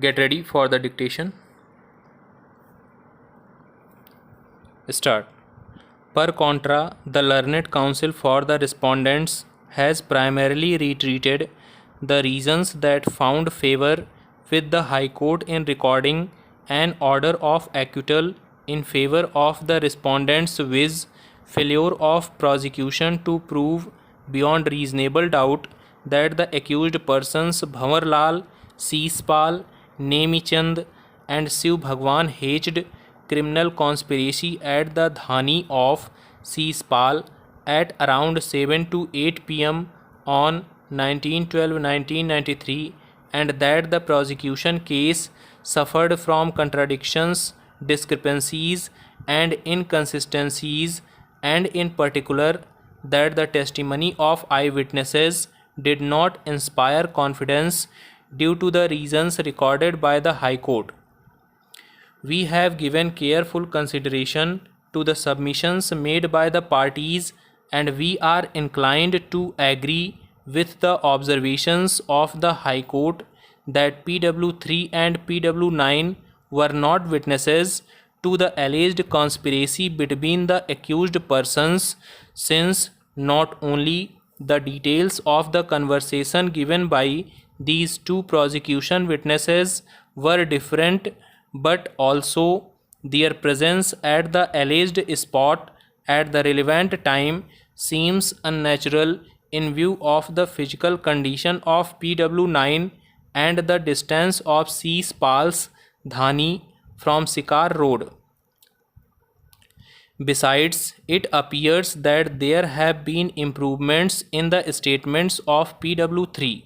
Get ready for the dictation. Start. Per contra, the learned counsel for the respondents has primarily retreated the reasons that found favor with the High Court in recording an order of acquittal in favor of the respondents, viz. Failure of prosecution to prove beyond reasonable doubt that the accused persons Bhanwar Lal, Seespal, Nemi Chand and Shiv Bhagwan hatched criminal conspiracy at the Dhani of Seespal at around 7 to 8 pm on 19/12/1993, and that the prosecution case suffered from contradictions, discrepancies and inconsistencies, and in particular that the testimony of eyewitnesses did not inspire confidence due to the reasons recorded by the High Court. We have given careful consideration to the submissions made by the parties, and we are inclined to agree with the observations of the High Court that PW3 and PW9 were not witnesses to the alleged conspiracy between the accused persons, since not only the details of the conversation given by these two prosecution witnesses were different, but also their presence at the alleged spot at the relevant time seems unnatural in view of the physical condition of PW9 and the distance of Seespal's Dhani from Sikar Road. Besides, it appears that there have been improvements in the statements of PW3.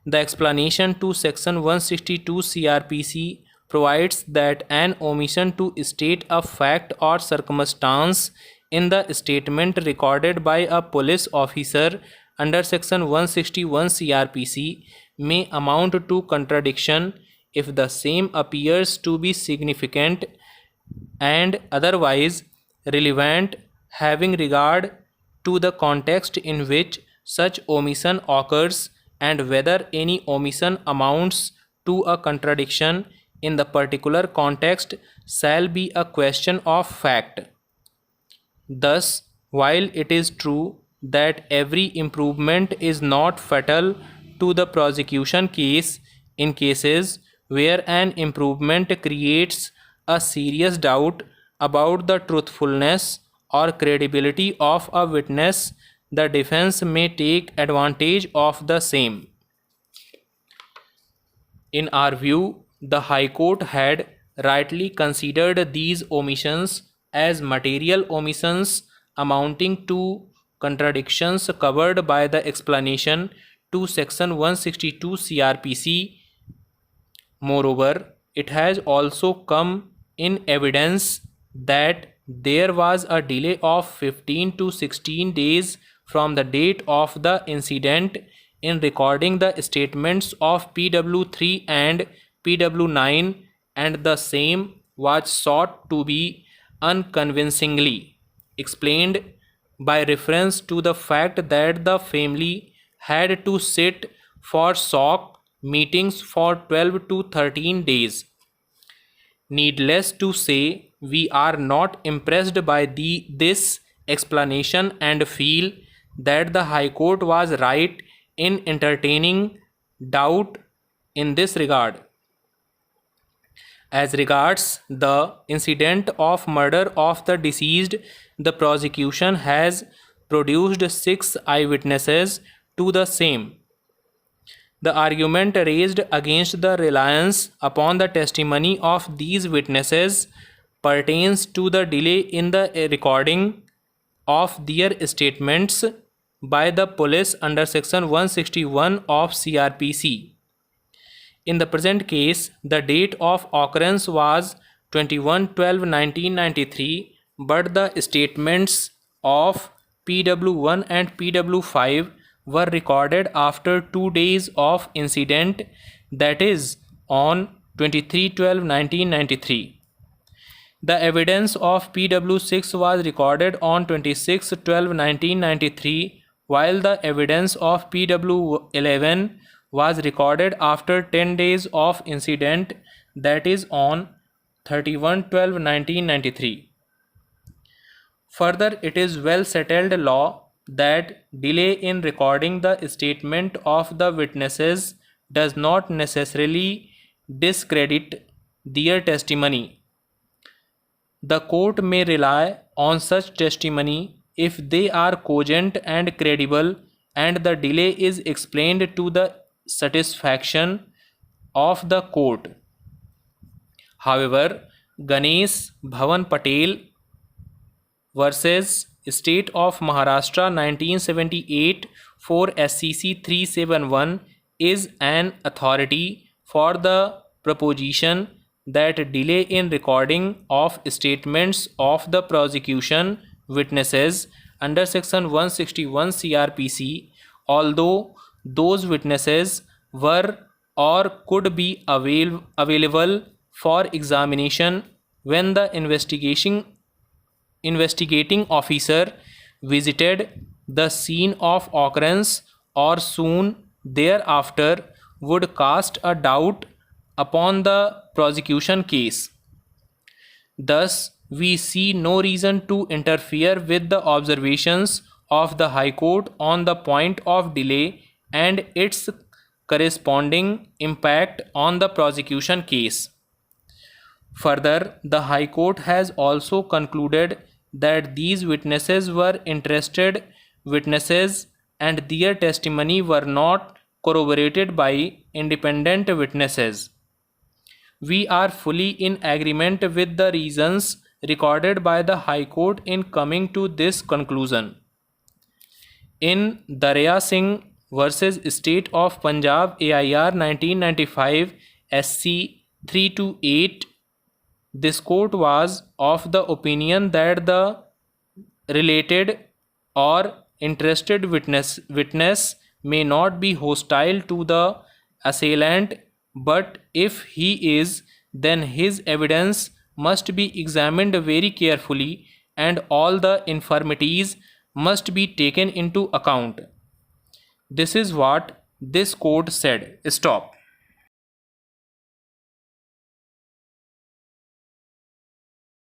The explanation to Section 162 CRPC provides that an omission to state a fact or circumstance in the statement recorded by a police officer under Section 161 CRPC may amount to contradiction if the same appears to be significant and otherwise relevant, having regard to the context in which such omission occurs and whether any omission amounts to a contradiction in the particular context shall be a question of fact. Thus, while it is true that every improvement is not fatal to the prosecution case, in cases where an improvement creates a serious doubt about the truthfulness or credibility of a witness, the defense may take advantage of the same. In our view, the High Court had rightly considered these omissions as material omissions amounting to contradictions covered by the explanation to Section 162 CRPC. Moreover, it has also come in evidence that there was a delay of 15 to 16 days from the date of the incident in recording the statements of PW3 and PW9, and the same was sought to be unconvincingly explained by reference to the fact that the family had to sit for SOC meetings for 12 to 13 days. Needless to say, we are not impressed by this explanation and feel that the High Court was right in entertaining doubt in this regard. As regards the incident of murder of the deceased, the prosecution has produced 6 eyewitnesses to the same. The argument raised against the reliance upon the testimony of these witnesses pertains to the delay in the recording of their statements by the police under Section 161 of CRPC. In the present case, the date of occurrence was 21/12/1993, but the statements of PW1 and PW5 were recorded after 2 days of incident, that is, on 23/12/1993. The evidence of PW6 was recorded on 26/12/1993, while the evidence of PW11 was recorded after 10 days of incident, that is on 31/12/1993. Further, it is well settled law that delay in recording the statement of the witnesses does not necessarily discredit their testimony. The court may rely on such testimony if they are cogent and credible and the delay is explained to the satisfaction of the court. However, Ganesh Bhavan Patel versus State of Maharashtra 1978 for SCC 371 is an authority for the proposition that delay in recording of statements of the prosecution witnesses under section 161 CRPC, although those witnesses were or could be available for examination when the investigating officer visited the scene of occurrence or soon thereafter, would cast a doubt upon the prosecution case. Thus, we see no reason to interfere with the observations of the High Court on the point of delay and its corresponding impact on the prosecution case. Further, the High Court has also concluded that these witnesses were interested witnesses and their testimony were not corroborated by independent witnesses. We are fully in agreement with the reasons recorded by the High Court in coming to this conclusion. In Darya Singh versus State of Punjab AIR 1995 SC 328, this court was of the opinion that the related or interested witness may not be hostile to the assailant, but if he is, then his evidence must be examined very carefully and all the infirmities must be taken into account. This is what this court said. Stop.